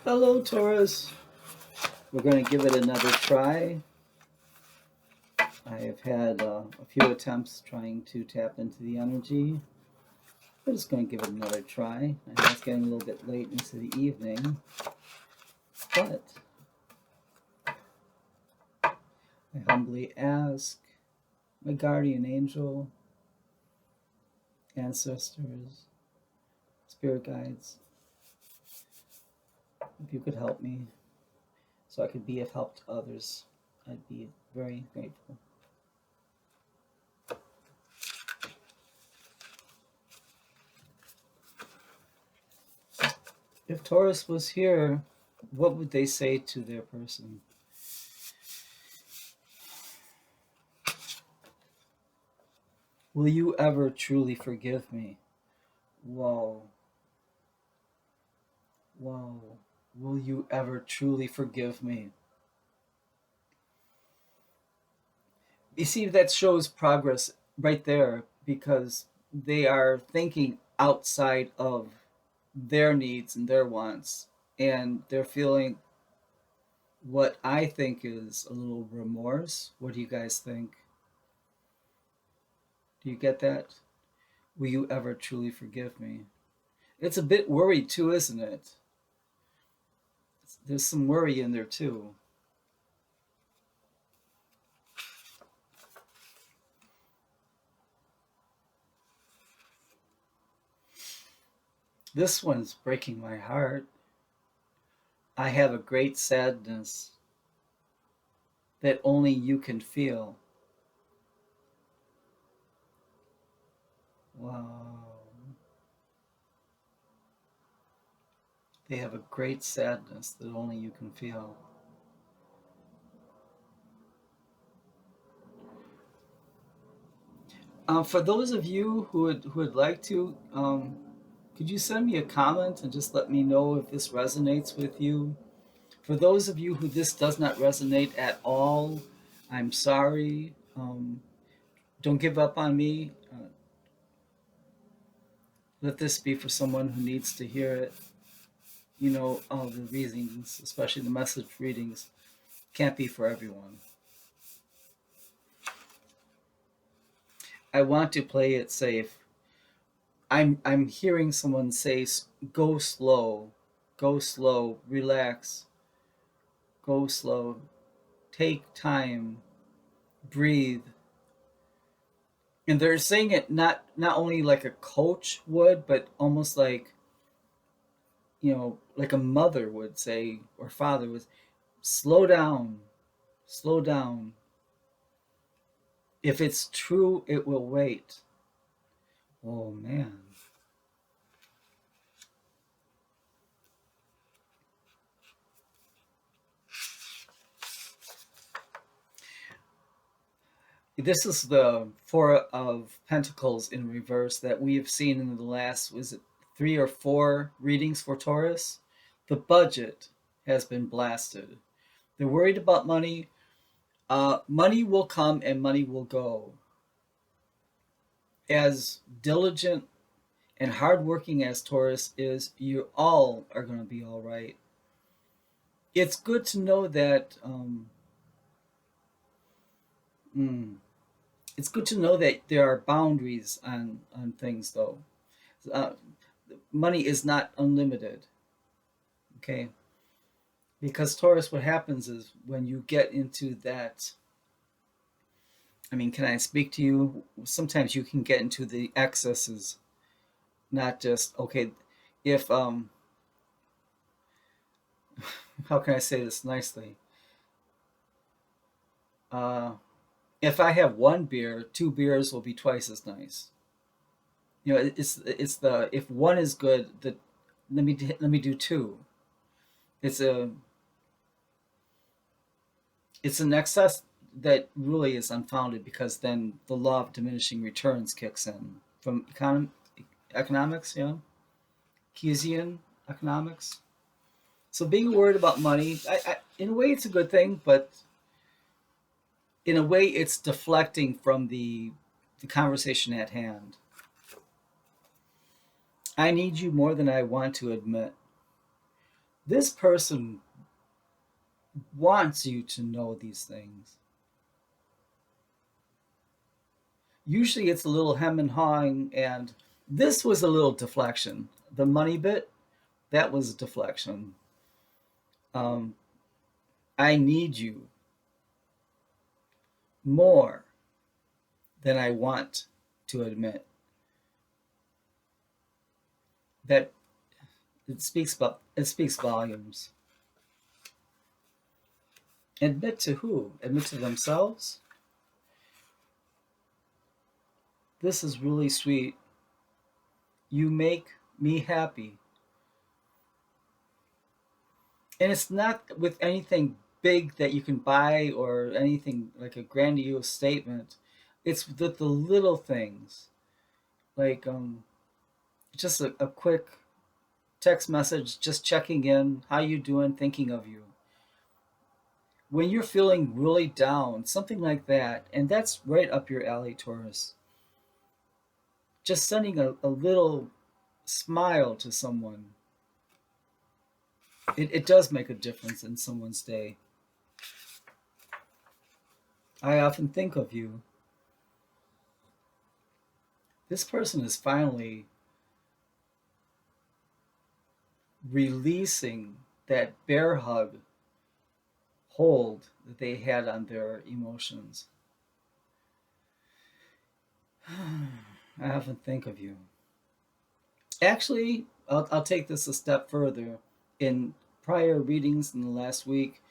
Hello, Taurus. We're going to give it another try. I have had a few attempts trying to tap into the energy. We're just going to give it another try. I know it's getting a little bit late into the evening, but I humbly ask my guardian angel, ancestors, spirit guides, if you could help me so I could be of help to others. I'd be very grateful. If Taurus was here, what would they say to their person? Will you ever truly forgive me? Whoa. Whoa. Will you ever truly forgive me? You see, that shows progress right there because they are thinking outside of their needs and their wants. And they're feeling what I think is a little remorse. What do you guys think? Do you get that? Will you ever truly forgive me? It's a bit worried too, isn't it? There's some worry in there too. This one's breaking my heart. I have a great sadness that only you can feel. Wow. They have a great sadness that only you can feel. For those of you who would like to, could you send me a comment and just let me know if this resonates with you? For those of you who this does not resonate at all, I'm sorry. Don't give up on me. Let this be for someone who needs to hear it. You know, all the readings, especially the message readings, can't be for everyone. I want to play it safe. I'm hearing someone say, go slow, relax, go slow, take time, breathe." And they're saying it not only like a coach would, but almost like, like a mother would say or father would, slow down, slow down. If it's true, it will wait. Oh man. This is the Four of Pentacles in reverse that we have seen in the last, was it 3 or 4 readings for Taurus? The budget has been blasted. They're worried about money. Money will come and money will go. As diligent and hardworking as Taurus is, you all are going to be all right. It's good to know that. Mm, it's good to know that there are boundaries on things, though. Uh, Money is not unlimited. Okay, because Taurus, what happens is when you get into that. I mean, can I speak to you? Sometimes you can get into the excesses, not just okay. If how can I say this nicely? Uh, if I have 1 beer, 2 beers will be twice as nice. It's the, if one is good, the let me do two. It's a it's an excess that really is unfounded because then the law of diminishing returns kicks in from economics, Keynesian economics. So being worried about money, in a way, it's a good thing, but in a way, it's deflecting from the conversation at hand. I need you more than I want to admit. This person wants you to know these things. Usually it's a little hem and hawing, and this was a little deflection. The money bit, that was a deflection. Um, I need you more than I want to admit. That it speaks volumes. Admit to who? Admit to themselves? This is really sweet. You make me happy. And it's not with anything big that you can buy or anything like a grandiose statement. It's with the little things. Like just a quick text message, just checking in, how you doing, thinking of you. When you're feeling really down, something like that, and that's right up your alley, Taurus. Just sending a little smile to someone, it does make a difference in someone's day. I often think of you. This person is finally releasing that bear hug hold that they had on their emotions. I often think of you. Actually, I'll take this a step further. In prior readings in the last week,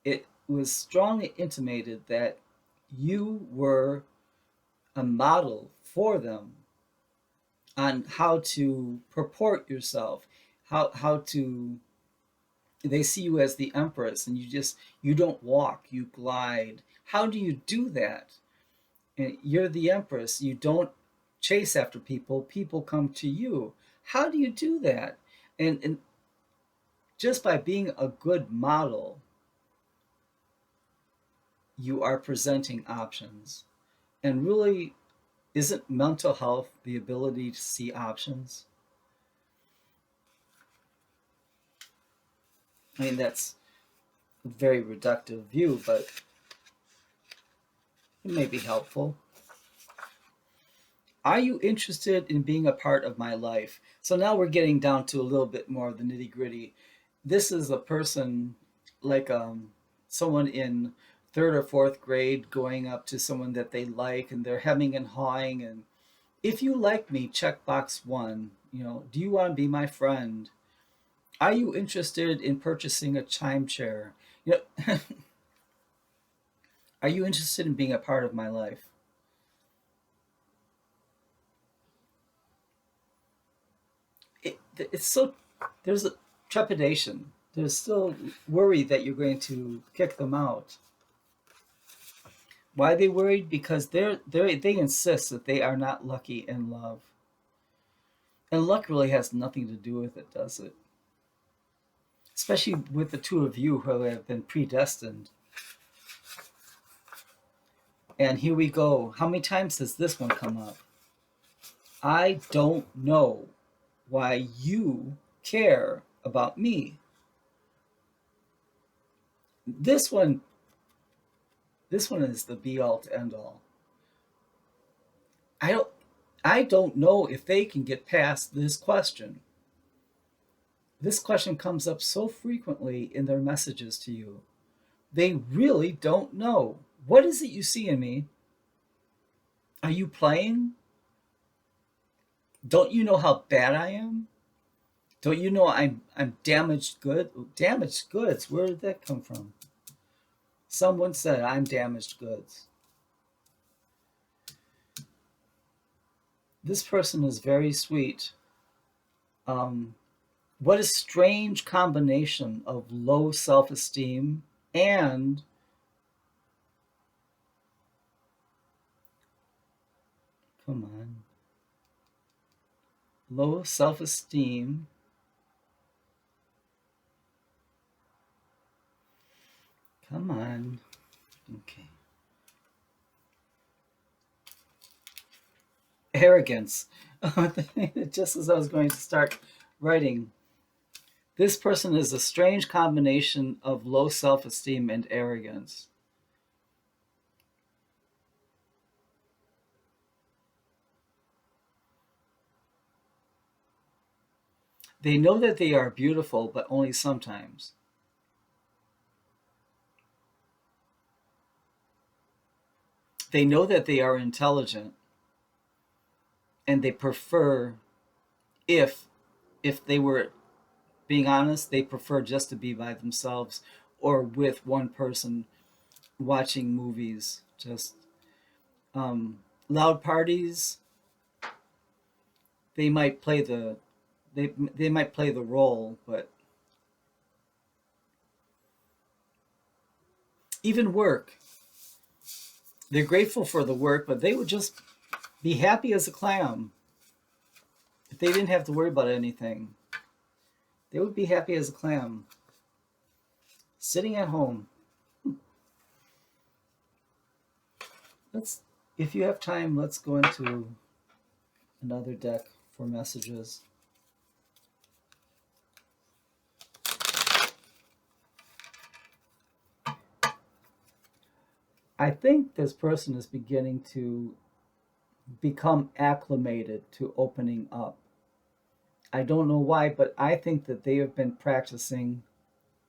it was strongly intimated that you were a model for them on how to purport yourself, how to they see you as the empress, and you don't walk, you glide. How do you do that? And you're the empress, you don't chase after people, people come to you. How do you do that? And just by being a good model, you are presenting options. And really, isn't mental health the ability to see options? I mean, that's a very reductive view, but it may be helpful. Are you interested in being a part of my life? So now we're getting down to a little bit more of the nitty gritty. This is a person like someone in third or fourth grade going up to someone that they like, and they're hemming and hawing. And if you like me, check box one. Do you want to be my friend? Are you interested in purchasing a chime chair? You know, are you interested in being a part of my life? It's so there's a trepidation. There's still worry that you're going to kick them out. Why are they worried? Because they insist that they are not lucky in love, and luck really has nothing to do with it, does it? Especially with the two of you who have been predestined. And here we go. How many times does this one come up? I don't know why you care about me. This one is the be all to end all. I don't I don't know if they can get past this question. This question comes up so frequently in their messages to you. They really don't know. What is it you see in me? Are you playing? Don't you know how bad I am? Don't you know I'm damaged good? Damaged goods. Where did that come from? Someone said I'm damaged goods. This person is very sweet. Um, what a strange combination of low self-esteem and come on, low self-esteem. Come on. Okay. Arrogance. Just as I was going to start writing, This person is a strange combination of low self esteem and arrogance. They know that they are beautiful, but only sometimes. They know that they are intelligent, and they prefer, if if they were being honest, they prefer just to be by themselves or with one person watching movies. Just loud parties, they might play the they might play the role, but even work, they're grateful for the work, but they would just be happy as a clam if they didn't have to worry about anything. They would be happy as a clam, sitting at home. Let's, if you have time, let's go into another deck for messages. I think this person is beginning to become acclimated to opening up. I don't know why, but I think that they have been practicing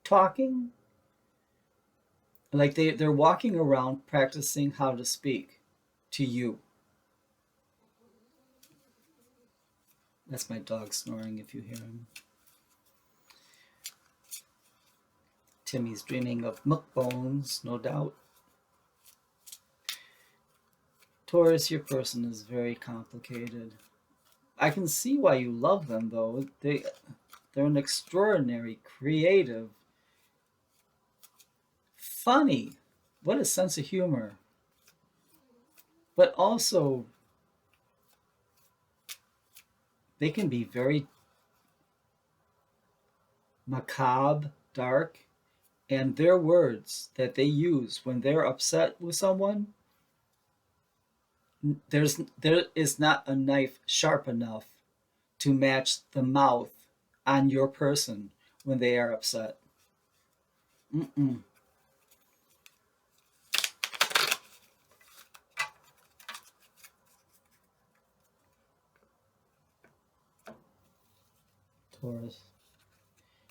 talking. Like they're walking around practicing how to speak to you. That's my dog snoring if you hear him. Timmy's dreaming of milk bones, no doubt. Taurus, your person is very complicated. I can see why you love them, though. They're an extraordinary, creative, funny. What a sense of humor. But also, they can be very macabre, dark, and their words that they use when they're upset with someone, there is not a knife sharp enough to match the mouth on your person when they are upset. Mm-mm. Taurus.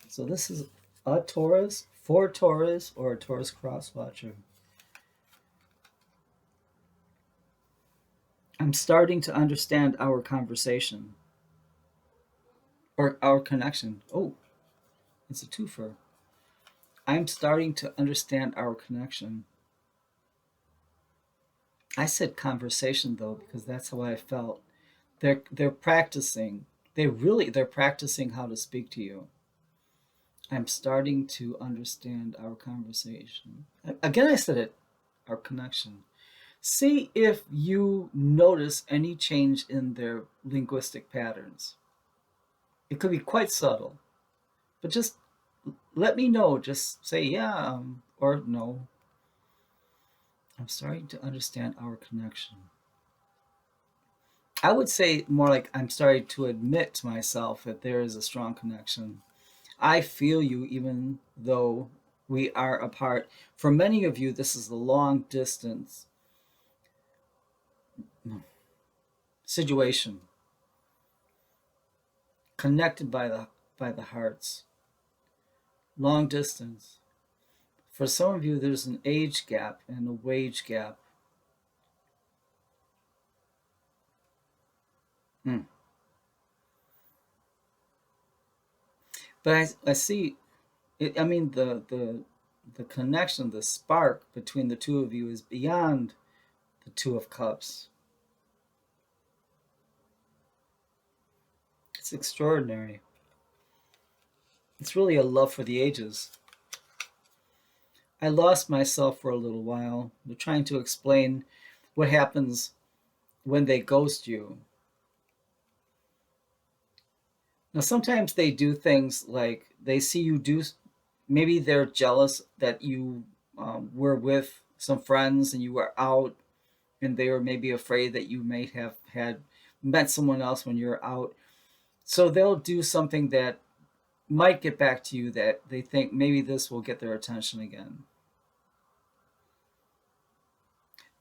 So this is a Taurus, for Taurus, or a Taurus cross watcher. I'm starting to understand our conversation or our connection. Oh, it's a twofer. I'm starting to understand our connection. I said conversation though because that's how I felt. They're practicing. They're practicing how to speak to you. I'm starting to understand our conversation. Again, I said it, our connection. See if you notice any change in their linguistic patterns. It could be quite subtle, but just let me know. Just say, yeah, or no. I'm starting to understand our connection. I would say more like I'm starting to admit to myself that there is a strong connection. I feel you even though we are apart. For many of you, this is a long distance situation, connected by the hearts. Long distance. For some of you, there's an age gap and a wage gap. Hmm. But I see it, I mean the connection, the spark between the two of you is beyond the two of cups. It's extraordinary. It's really a love for the ages. I lost myself for a little while. They're trying to explain what happens when they ghost you. Now, sometimes they do things like they see you do, maybe they're jealous that you were with some friends and you were out, and they were maybe afraid that you may have had met someone else when you're out. So they'll do something that might get back to you that they think maybe this will get their attention again.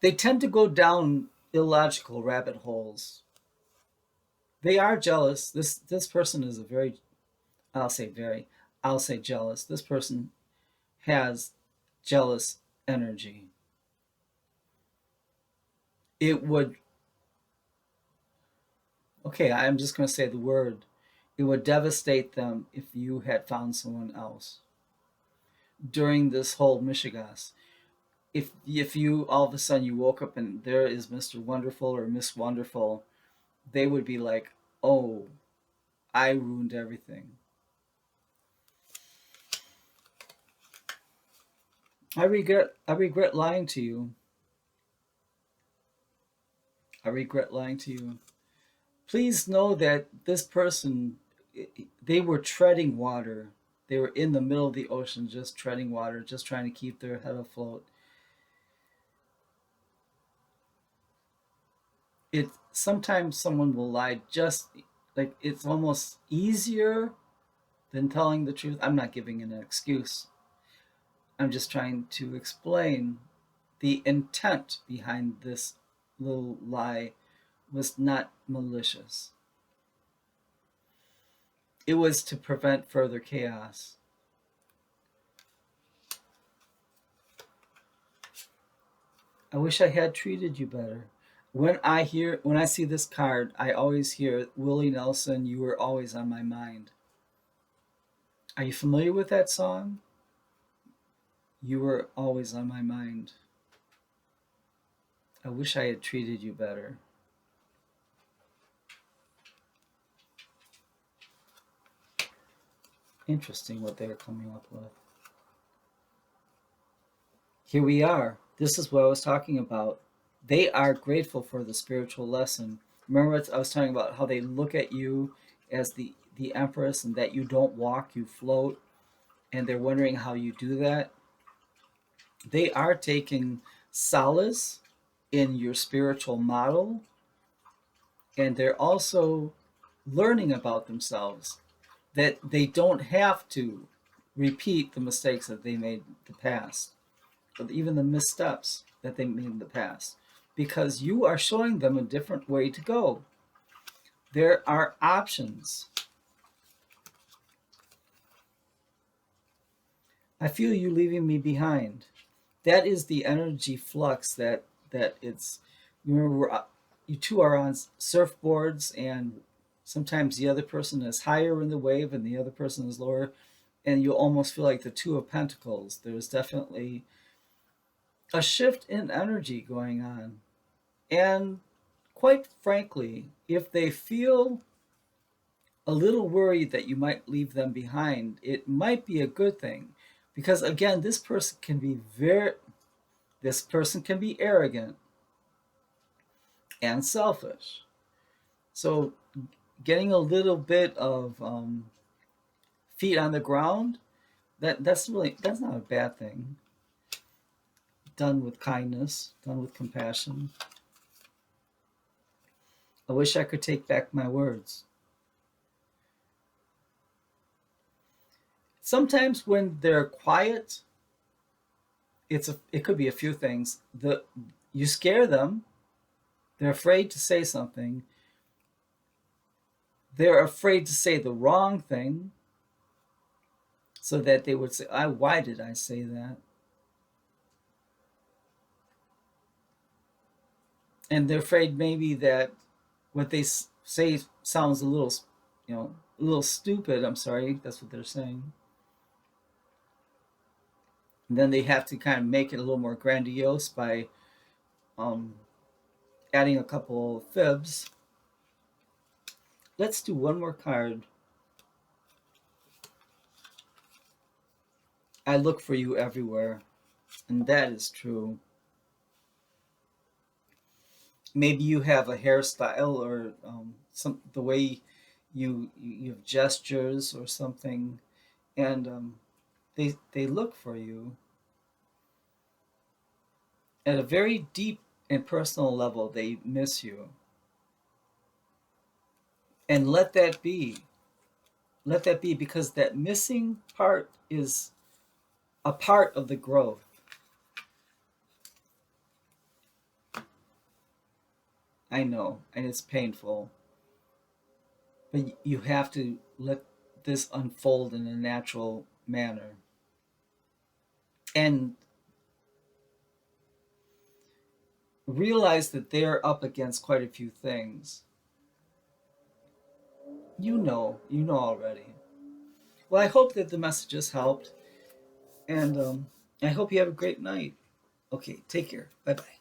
They tend to go down illogical rabbit holes. They are jealous. This person is a very, I'll say very, I'll say jealous. This person has jealous energy. It would, okay, I'm just going to say the word. It would devastate them if you had found someone else during this whole Michigas. If you all of a sudden you woke up and there is Mr. Wonderful or Miss Wonderful, they would be like, "Oh, I ruined everything." I regret lying to you. I regret lying to you. Please know that this person, they were treading water. They were in the middle of the ocean just treading water, just trying to keep their head afloat. It sometimes someone will lie just like it's almost easier than telling the truth. I'm not giving an excuse. I'm just trying to explain the intent behind this little lie was not malicious. It was to prevent further chaos. I wish I had treated you better. When I see this card, I always hear Willie Nelson, you were always on my mind. Are you familiar with that song? You were always on my mind. I wish I had treated you better. Interesting what they're coming up with. Here we are. This is what I was talking about. They are grateful for the spiritual lesson. Remember, I was talking about how they look at you as the empress and that you don't walk, you float, and they're wondering how you do that. They are taking solace in your spiritual model, and they're also learning about themselves that they don't have to repeat the mistakes that they made in the past, or even the missteps that they made in the past, because you are showing them a different way to go. There are options. I feel you leaving me behind. That is the energy flux that it's. Remember, you two are on surfboards, and sometimes the other person is higher in the wave and the other person is lower, and you almost feel like the two of pentacles. There's definitely a shift in energy going on. And quite frankly, if they feel a little worried that you might leave them behind, it might be a good thing. Because again, this person can be arrogant and selfish. So getting a little bit of feet on the ground, that's not a bad thing. Done with kindness, done with compassion. I wish I could take back my words. Sometimes when they're quiet, it could be a few things. You scare them. They're afraid to say something. They're afraid to say the wrong thing, so that they would say, "Why did I say that?" And they're afraid maybe that what they say sounds a little, a little stupid. I'm sorry, that's what they're saying. And then they have to kind of make it a little more grandiose by um, adding a couple of fibs. Let's do one more card. I look for you everywhere, and that is true. Maybe you have a hairstyle or some the way you have gestures or something, and they look for you at a very deep and personal level. They miss you, and let that be. Let that be, because that missing part is a part of the growth. I know, and it's painful, but you have to let this unfold in a natural manner. And realize that they're up against quite a few things. You know already. Well, I hope that the messages helped, and I hope you have a great night. Okay, take care. Bye bye.